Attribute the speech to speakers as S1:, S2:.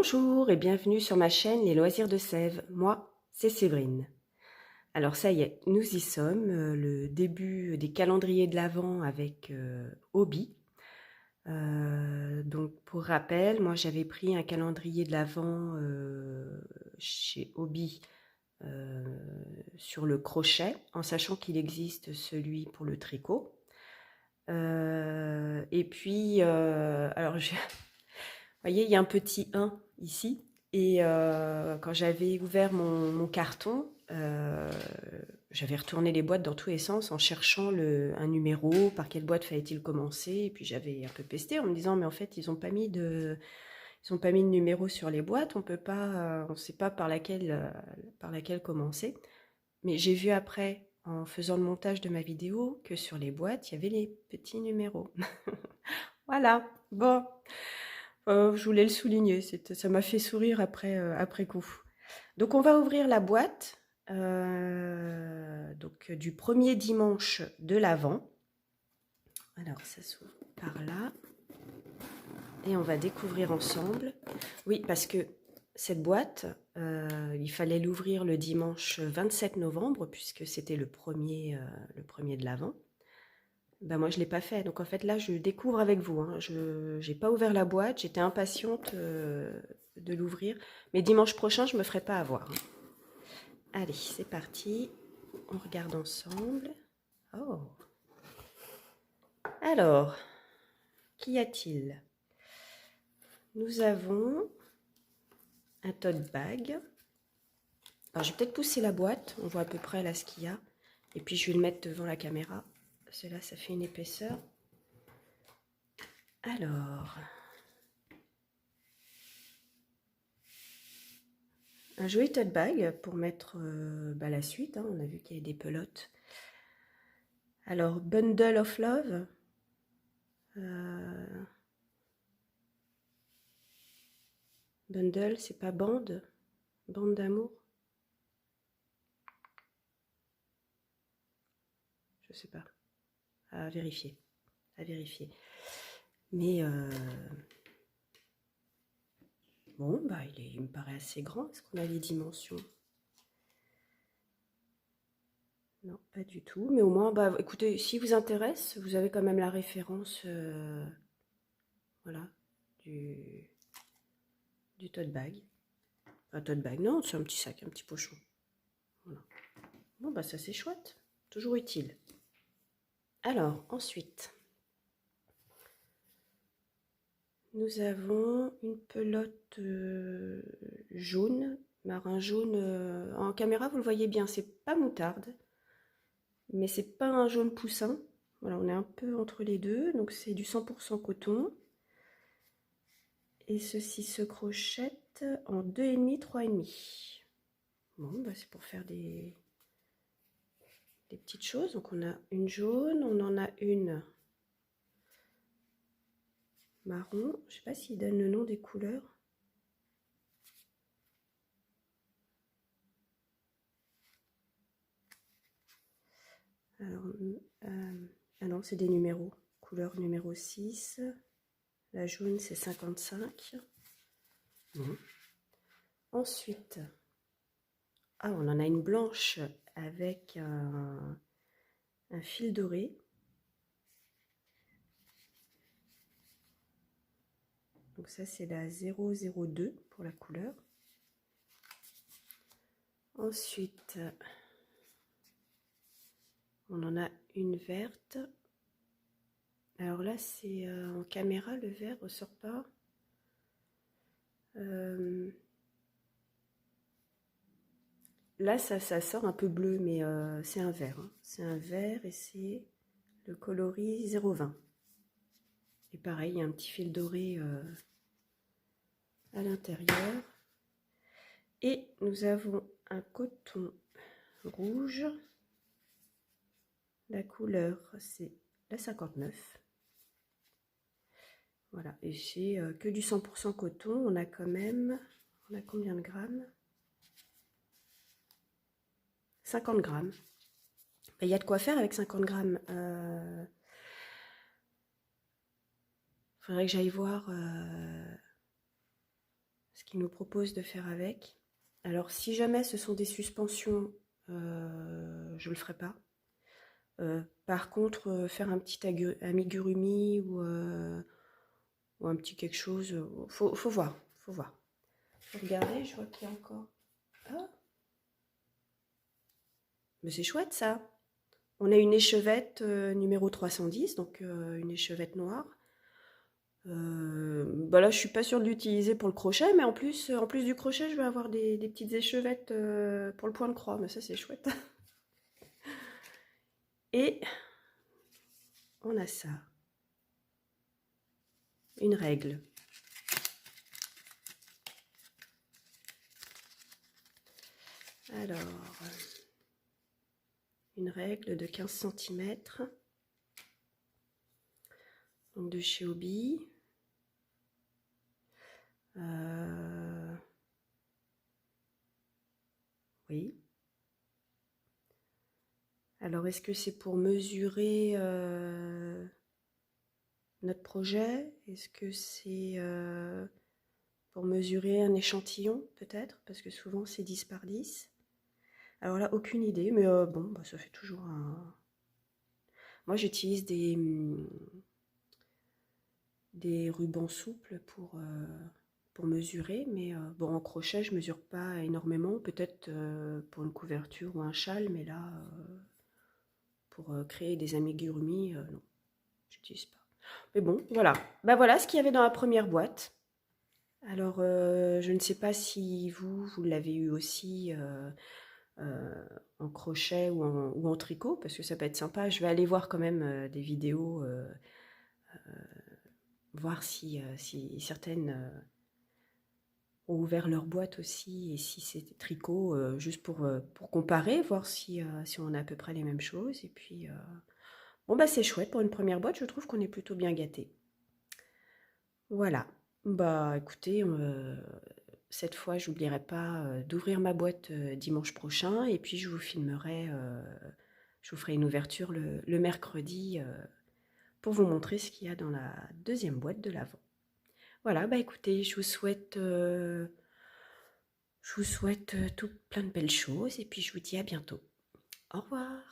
S1: Bonjour et bienvenue sur ma chaîne Les Loisirs de Sève. Moi, c'est Séverine. Alors ça y est, nous y sommes, le début des calendriers de l'Avent avec Hobby. Donc pour rappel, moi j'avais pris un calendrier de l'Avent chez Hobby euh, sur le crochet, en sachant qu'il existe celui pour le tricot. Et puis, alors vous voyez, il y a un petit 1 ici. Et quand j'avais ouvert mon carton, j'avais retourné les boîtes dans tous les sens en cherchant un numéro, par quelle boîte fallait-il commencer. Et puis j'avais un peu pesté en me disant, mais en fait, ils n'ont pas mis de numéro sur les boîtes, on peut pas, on ne sait pas par laquelle commencer. Mais j'ai vu après, en faisant le montage de ma vidéo, que sur les boîtes, il y avait les petits numéros. Voilà, bon. Je voulais le souligner, ça m'a fait sourire après coup. Donc on va ouvrir la boîte donc, du premier dimanche de l'Avent. Alors ça s'ouvre par là. Et on va découvrir ensemble. Oui, parce que cette boîte, il fallait l'ouvrir le dimanche 27 novembre, puisque c'était le premier de l'Avent. Ben moi, je ne l'ai pas fait. Donc, en fait, là, je découvre avec vous. Hein. Je n'ai pas ouvert la boîte. J'étais impatiente de l'ouvrir. Mais dimanche prochain, je ne me ferai pas avoir. Allez, c'est parti. On regarde ensemble. Oh. Alors, qu'y a-t-il? Nous avons un tote bag. Alors, je vais peut-être pousser la boîte. On voit à peu près là ce qu'il y a. Et puis, je vais le mettre devant la caméra. Cela, ça fait une épaisseur. Alors... un joli tote bag pour mettre la suite. Hein. On a vu qu'il y avait des pelotes. Alors, Bundle of Love. Bundle, c'est pas bande. Bande d'amour. Je sais pas. À vérifier. À vérifier. Mais bon, bah il me paraît assez grand. Est-ce qu'on a les dimensions? Non, pas du tout. Mais au moins, bah écoutez, si vous intéresse, vous avez quand même la référence voilà, du tote bag. Un tote bag, non, c'est un petit sac, un petit pochon. Voilà. Bon, bah ça c'est chouette. Toujours utile. Alors, ensuite, nous avons une pelote jaune, marin jaune. En caméra, vous le voyez bien, c'est pas moutarde, mais c'est pas un jaune poussin. Voilà, on est un peu entre les deux, donc c'est du 100% coton. Et ceci se crochette en 2,5, 3,5. Bon, bah c'est pour faire des petites choses. Donc on a une jaune, on en a une marron. Je sais pas s'il donne le nom des couleurs. Alors, ah non, c'est des numéros. Couleur numéro 6. La jaune, c'est 55. Mmh. Ensuite, ah, on en a une blanche avec un fil doré. Donc ça, c'est la 002 pour la couleur. Ensuite, on en a une verte. Alors là, c'est en caméra, le vert ressort pas. Là, ça sort un peu bleu, mais c'est un vert. Hein. C'est un vert et c'est le coloris 0,20. Et pareil, il y a un petit fil doré à l'intérieur. Et nous avons un coton rouge. La couleur, c'est la 59. Voilà, et c'est que du 100% coton. On a quand même, on a combien de grammes? 50 grammes. Il y a de quoi faire avec 50 grammes. Faudrait que j'aille voir ce qu'il nous propose de faire avec. Alors, si jamais ce sont des suspensions, je le ferai pas. Par contre, faire un petit amigurumi ou un petit quelque chose, faut voir, faut voir. Regardez, je vois qu'il y a encore... Ah, mais c'est chouette ça. On a une échevette numéro 310, donc une échevette noire. Bah là, je suis pas sûre de l'utiliser pour le crochet, mais en plus du crochet, je vais avoir des petites échevettes pour le point de croix. Mais ça, c'est chouette. Et on a ça. Une règle. Alors, une règle de 15 cm. Donc de chez Hobby. Oui. Alors, est-ce que c'est pour mesurer notre projet? Est-ce que c'est pour mesurer un échantillon, peut-être? Parce que souvent, c'est 10 par 10. Alors là, aucune idée, mais bon, bah, ça fait toujours un... Moi, j'utilise des rubans souples pour mesurer, mais bon, en crochet, je mesure pas énormément, peut-être pour une couverture ou un châle, mais là, pour créer des amigurumis, non, j'utilise pas. Mais bon, voilà. Bah voilà ce qu'il y avait dans la première boîte. Alors, je ne sais pas si vous l'avez eu aussi en crochet ou en tricot, parce que ça peut être sympa. Je vais aller voir quand même des vidéos, voir si certaines ont ouvert leur boîte aussi, et si c'est tricot, juste pour comparer, voir si on a à peu près les mêmes choses. Et puis, bon, bah c'est chouette pour une première boîte, je trouve qu'on est plutôt bien gâtés. Voilà. Bah écoutez, cette fois, j'oublierai pas d'ouvrir ma boîte dimanche prochain, et puis je vous filmerai, je vous ferai une ouverture le mercredi pour vous montrer ce qu'il y a dans la deuxième boîte de l'Avent. Voilà, bah écoutez, je vous souhaite tout plein de belles choses, et puis je vous dis à bientôt. Au revoir.